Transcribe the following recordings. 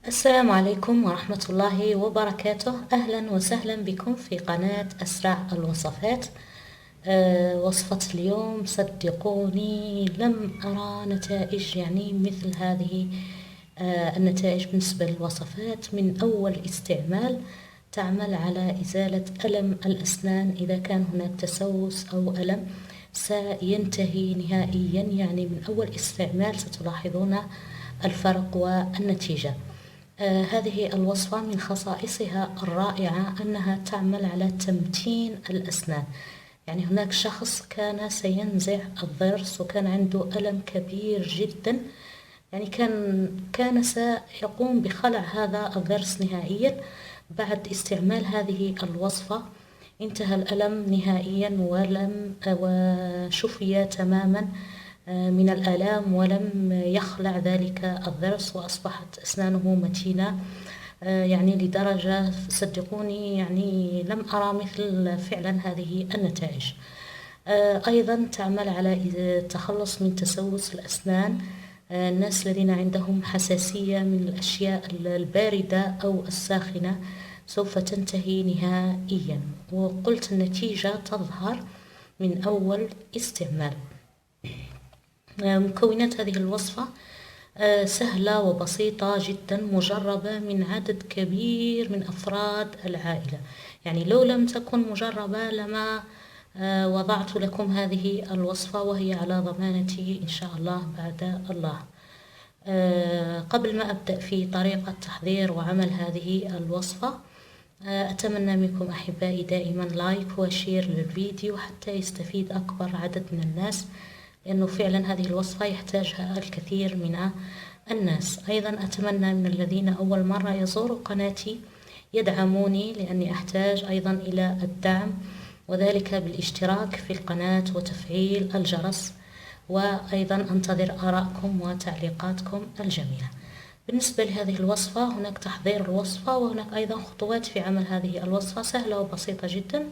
السلام عليكم ورحمة الله وبركاته. أهلا وسهلا بكم في قناة أسرع الوصفات. وصفة اليوم صدقوني لم أرى نتائج مثل هذه. النتائج بالنسبة للوصفات من أول استعمال تعمل على إزالة ألم الأسنان. إذا كان هناك تسوس أو ألم سينتهي نهائيا، من أول استعمال ستلاحظون الفرق والنتيجة. هذه الوصفة من خصائصها الرائعة أنها تعمل على تمتين الأسنان. هناك شخص كان سينزع الضرس وكان عنده ألم كبير جدا، كان سيقوم بخلع هذا الضرس نهائيا. بعد استعمال هذه الوصفة انتهى الألم نهائيا وشفي تماما من الآلام، ولم يخلع ذلك الضرس، وأصبحت أسنانه متينة لدرجة صدقوني لم أرى مثل فعلا هذه النتائج. أيضا تعمل على التخلص من تسوس الأسنان. الناس الذين عندهم حساسية من الأشياء الباردة أو الساخنة سوف تنتهي نهائيا، وقلت النتيجة تظهر من أول استعمال. مكونات هذه الوصفة سهلة وبسيطة جدا، مجربة من عدد كبير من أفراد العائلة. لو لم تكن مجربة لما وضعت لكم هذه الوصفة، وهي على ضمانتي إن شاء الله بعد الله. قبل ما أبدأ في طريقة تحضير وعمل هذه الوصفة، أتمنى منكم أحبائي دائما لايك وشير للفيديو حتى يستفيد أكبر عدد من الناس، لأنه فعلا هذه الوصفة يحتاجها الكثير من الناس. أيضا أتمنى من الذين أول مرة يزوروا قناتي يدعموني، لأني أحتاج أيضا إلى الدعم، وذلك بالاشتراك في القناة وتفعيل الجرس، وأيضا أنتظر آراءكم وتعليقاتكم الجميلة. بالنسبة لهذه الوصفة هناك تحضير الوصفة، وهناك أيضا خطوات في عمل هذه الوصفة سهلة وبسيطة جدا،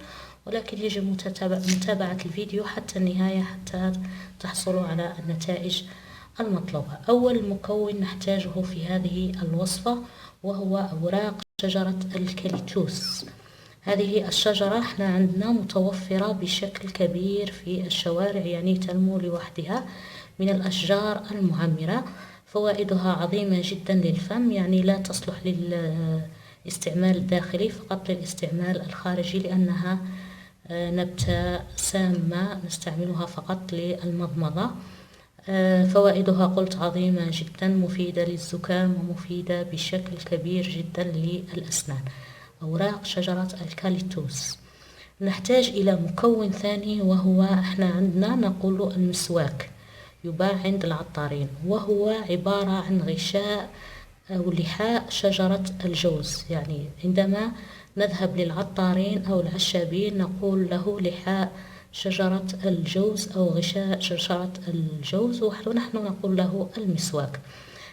ولكن يجب متابعة الفيديو حتى النهاية حتى تحصلوا على النتائج المطلوبة. أول مكون نحتاجه في هذه الوصفة وهو أوراق شجرة الكاليتوس. هذه الشجرة احنا عندنا متوفرة بشكل كبير في الشوارع، تنمو لوحدها من الأشجار المعمرة. فوائدها عظيمة جدا للفم، لا تصلح للاستعمال الداخلي، فقط للاستعمال الخارجي، لأنها نبتة سامة نستعملها فقط للمضمضة. فوائدها قلت عظيمة جدا، مفيدة للزكام ومفيدة بشكل كبير جدا للأسنان. أوراق شجرة الكاليتوس. نحتاج إلى مكون ثاني، وهو احنا عندنا نقول المسواك، يباع عند العطارين، وهو عبارة عن غشاء أو لحاء شجرة الجوز. عندما نذهب للعطارين أو العشابين نقول له لحاء شجرة الجوز أو غشاء شجرة الجوز، ونحن نقول له المسواك.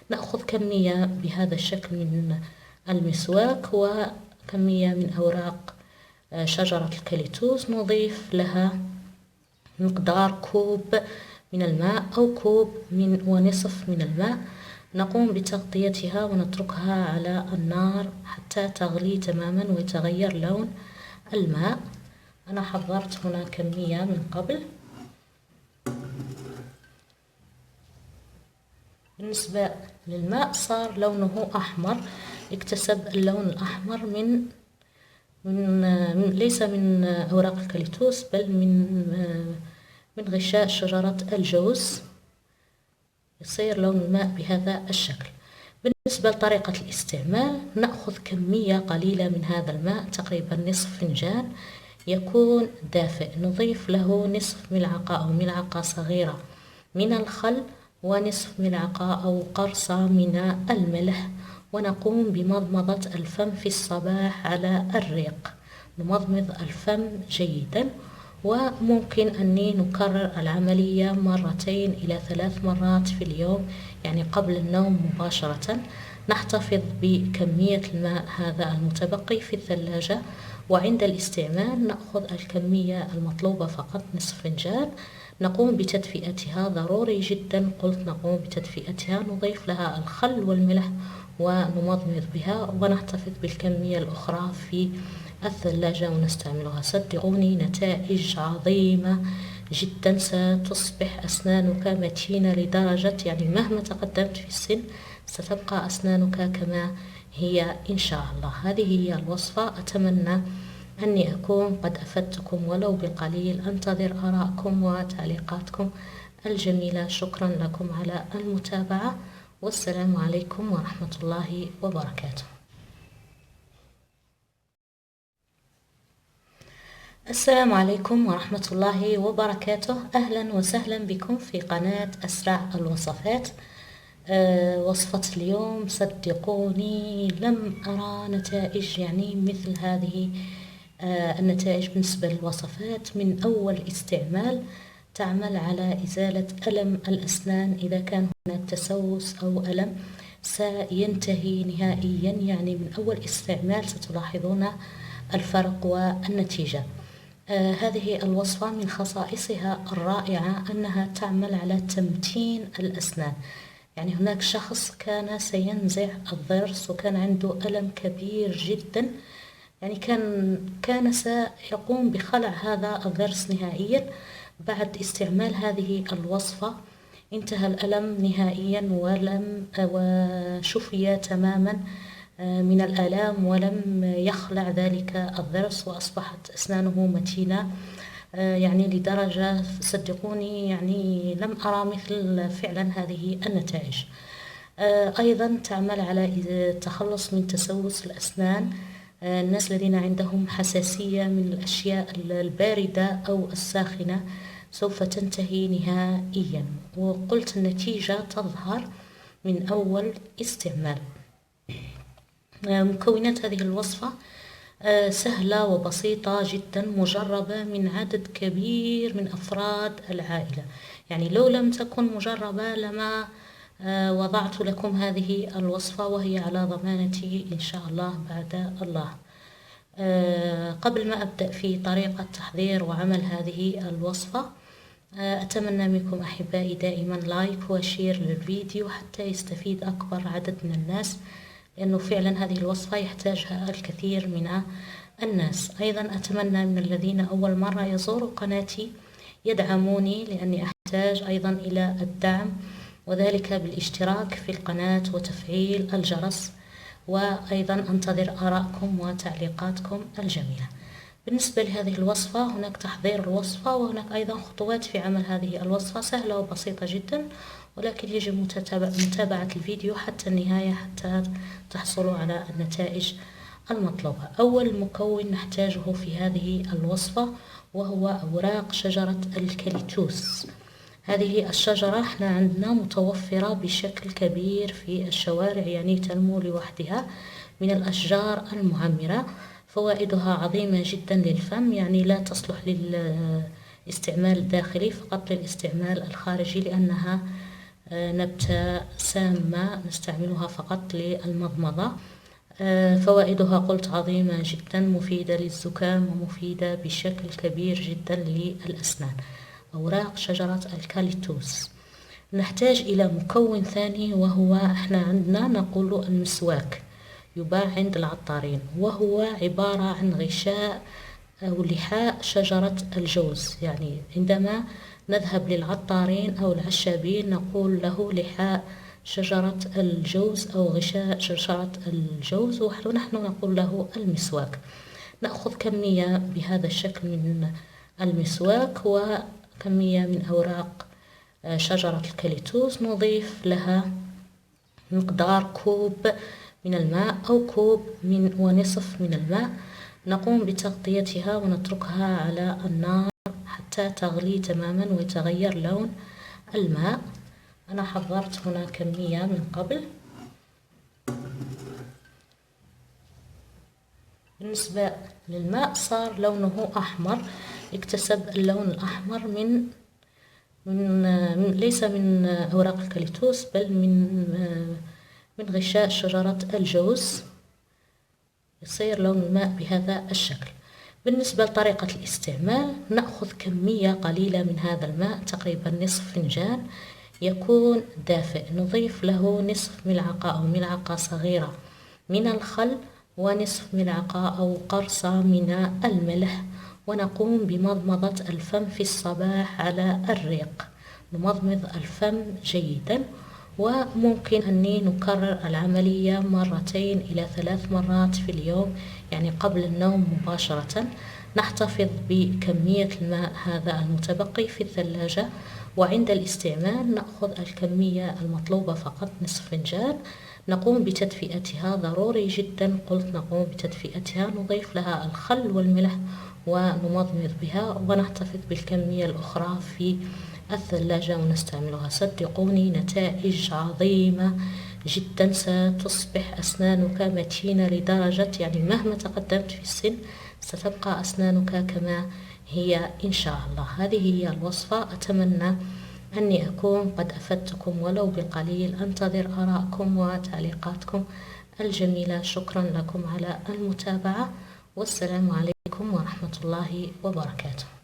نأخذ كمية بهذا الشكل من المسواك وكمية من أوراق شجرة الكاليتوس، نضيف لها مقدار كوب من الماء أو كوب ونصف من الماء. نقوم بتغطيتها ونتركها على النار حتى تغلي تماما ويتغير لون الماء. أنا حضرت هنا كمية من قبل. بالنسبة للماء صار لونه أحمر، اكتسب اللون الأحمر من ليس من أوراق الكاليتوس، بل من غشاء شجرة الجوز. يصير لون الماء بهذا الشكل. بالنسبة لطريقة الاستعمال، نأخذ كمية قليلة من هذا الماء، تقريبا نصف فنجان، يكون دافئ. نضيف له نصف ملعقة أو ملعقة صغيرة من الخل، ونصف ملعقة أو قرصة من الملح، ونقوم بمضمضة الفم في الصباح على الريق. نمضمض الفم جيدا، وممكن أني نكرر العملية 2 إلى 3 مرات في اليوم، قبل النوم مباشرة. نحتفظ بكمية الماء هذا المتبقي في الثلاجة، وعند الاستعمال نأخذ الكمية المطلوبة فقط نصف فنجان. نقوم بتدفئتها، ضروري جدا قلت نقوم بتدفئتها، نضيف لها الخل والملح ونمضمض بها ونحتفظ بالكمية الأخرى في الثلاجة ونستعملها. صدقوني نتائج عظيمة جدا، ستصبح أسنانك متينة لدرجة يعني مهما تقدمت في السن ستبقى أسنانك كما هي إن شاء الله. هذه هي الوصفة، أتمنى أني أكون قد أفدتكم ولو بالقليل. أنتظر آراءكم وتعليقاتكم الجميلة. شكرا لكم على المتابعة، والسلام عليكم ورحمة الله وبركاته. السلام عليكم ورحمة الله وبركاته. أهلا وسهلا بكم في قناة أسرع الوصفات. وصفة اليوم صدقوني لم أرى نتائج يعني مثل هذه النتائج بالنسبة للوصفات. من أول استعمال تعمل على إزالة ألم الأسنان، إذا كان هناك تسوس أو ألم سينتهي نهائيا، يعني من أول استعمال ستلاحظون الفرق والنتيجة. هذه الوصفة من خصائصها الرائعة أنها تعمل على تمتين الأسنان. يعني هناك شخص كان سينزع الضرس وكان عنده ألم كبير جدا، يعني كان سيقوم بخلع هذا الضرس نهائيا. بعد استعمال هذه الوصفة انتهى الألم نهائيا وشفي تماما من الآلام، ولم يخلع ذلك الضرس، وأصبحت أسنانه متينة يعني لدرجة صدقوني يعني لم أرى مثل فعلا هذه النتائج. أيضا تعمل على التخلص من تسوس الأسنان. الناس الذين عندهم حساسية من الأشياء الباردة أو الساخنة سوف تنتهي نهائيا، وقلت النتيجة تظهر من أول استعمال. مكونات هذه الوصفة سهلة وبسيطة جدا، مجربة من عدد كبير من أفراد العائلة. يعني لو لم تكن مجربة لما وضعت لكم هذه الوصفة، وهي على ضمانتي إن شاء الله بعد الله. قبل ما أبدأ في طريقة تحضير وعمل هذه الوصفة، أتمنى منكم أحبائي دائما لايك وشير للفيديو حتى يستفيد أكبر عدد من الناس، لأنه فعلا هذه الوصفة يحتاجها الكثير من الناس. أيضا أتمنى من الذين أول مرة يزوروا قناتي يدعموني، لأني أحتاج أيضا إلى الدعم، وذلك بالاشتراك في القناة وتفعيل الجرس. وأيضا أنتظر آراءكم وتعليقاتكم الجميلة. بالنسبة لهذه الوصفة هناك تحضير الوصفة، وهناك أيضا خطوات في عمل هذه الوصفة سهلة وبسيطة جدا، ولكن يجب متابعة الفيديو حتى النهاية حتى تحصلوا على النتائج المطلوبة. أول مكون نحتاجه في هذه الوصفة وهو أوراق شجرة الكاليتوس. هذه الشجرة احنا عندنا متوفرة بشكل كبير في الشوارع، يعني تنمو لوحدها من الأشجار المعمرة. فوائدها عظيمة جدا للفم، يعني لا تصلح للاستعمال الداخلي، فقط للاستعمال الخارجي، لأنها نبتة سامة نستعملها فقط للمضمضة. فوائدها قلت عظيمة جدا، مفيدة للزكام ومفيدة بشكل كبير جدا للأسنان. أوراق شجرة الكاليتوس. نحتاج إلى مكون ثاني، وهو احنا عندنا نقول المسواك، يباع عند العطارين، وهو عبارة عن غشاء أو لحاء شجرة الجوز. يعني عندما نذهب للعطارين أو العشابين نقول له لحاء شجرة الجوز أو غشاء شجرة الجوز، ونحن نقول له المسواك. نأخذ كمية بهذا الشكل من المسواك وكمية من أوراق شجرة الكاليتوس، نضيف لها مقدار كوب من الماء أو كوب ونصف من الماء. نقوم بتغطيتها ونتركها على النار حتى تغلي تماما ويتغير لون الماء. أنا حضرت هنا كمية من قبل. بالنسبة للماء صار لونه أحمر، اكتسب اللون الأحمر من ليس من أوراق الكاليتوس، بل من غشاء شجرة الجوز. يصير لون الماء بهذا الشكل. بالنسبة لطريقة الاستعمال، نأخذ كمية قليلة من هذا الماء، تقريبا نصف فنجان، يكون دافئ. نضيف له نصف ملعقة أو ملعقة صغيرة من الخل، ونصف ملعقة أو قرصة من الملح، ونقوم بمضمضة الفم في الصباح على الريق. نمضمض الفم جيدا، وممكن أني نكرر العملية 2 إلى 3 مرات في اليوم، يعني قبل النوم مباشرة. نحتفظ بكمية الماء هذا المتبقي في الثلاجة، وعند الاستعمال نأخذ الكمية المطلوبة فقط، نصف فنجان. نقوم بتدفئتها، ضروري جدا قلت نقوم بتدفئتها، نضيف لها الخل والملح ونمضمض بها، ونحتفظ بالكمية الأخرى في الثلاجة ونستعملها. صدقوني نتائج عظيمة جدا، ستصبح أسنانك متينة لدرجة يعني مهما تقدمت في السن ستبقى أسنانك كما هي إن شاء الله. هذه هي الوصفة، أتمنى أني أكون قد أفدتكم ولو بالقليل. أنتظر آراءكم وتعليقاتكم الجميلة. شكرا لكم على المتابعة، والسلام عليكم ورحمة الله وبركاته.